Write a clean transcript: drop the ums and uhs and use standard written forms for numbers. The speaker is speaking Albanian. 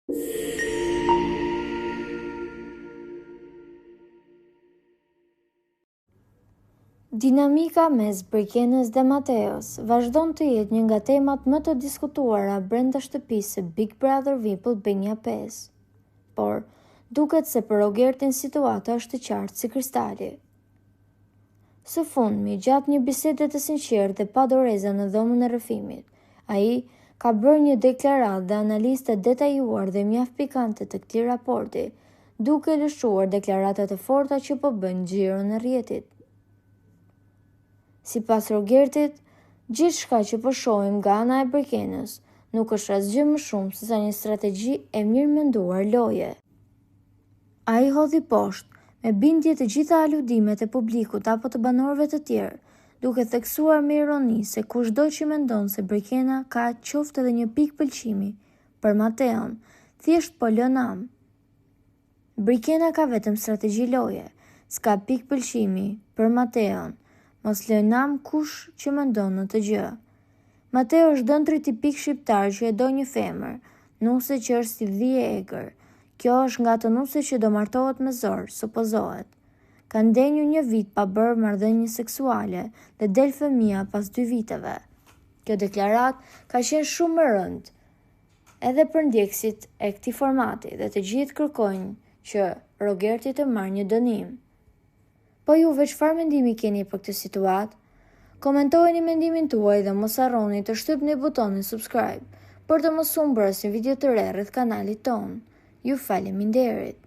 Dinamika mes Brikenës dhe Mateos vazhdon të jetë një nga temat më të diskutuara brenda shtëpisë së Big Brother VIP Benja 5. Por, duket se për Rogertin situata është e qartë si kristali. Së fundmi, gjatë një bisede të sinqertë dhe pa doreza në dhomën e rrëfimit, ai ka bërë një deklaratë dhe analiste detajuar dhe mjaft pikante të këtij raporti, duke lëshuar deklaratat e forta që po bëjnë xhiron e rrjetit. Sipas Rogertit, gjithçka që po shohim nga ana e Brikenës nuk është asgjë më shumë se sa një strategji e mirë menduar loje. Ai hodhi poshtë me bindje të gjitha aludimet e publikut apo të banorëve të tjerë, duke theksuar me ironi se kushdo që mendon se Brikena ka qoftë edhe një pikë pëlqimi për Mateon, thjesht po lë nam. Brikena ka vetëm strategji loje, s'ka pikë pëlqimi për Mateon. Mos lë nam kush që mendon në të gjë. Mateo është dëntri tipik shqiptar që e do një femër, nuse që është si dhi e egër. Kjo është nga ato nuse që do martohet me zor, supozohet. Ka ndenjur një vit pa bërë marrëdhënie seksuale dhe del fëmia pas 2 viteve. Kjo deklarat ka qenë shumë e rëndë, edhe për ndjekësit e këtij formati dhe të gjithë kërkojnë që Rogerti të marrë një dënim. Po juve çfarë mendimi keni për këtë situatë? Komentojeni mendimin tuaj dhe mos harroni të shtypni butonin subscribe për të mos humbur asnjë video të re rreth kanalit ton. Ju faleminderit.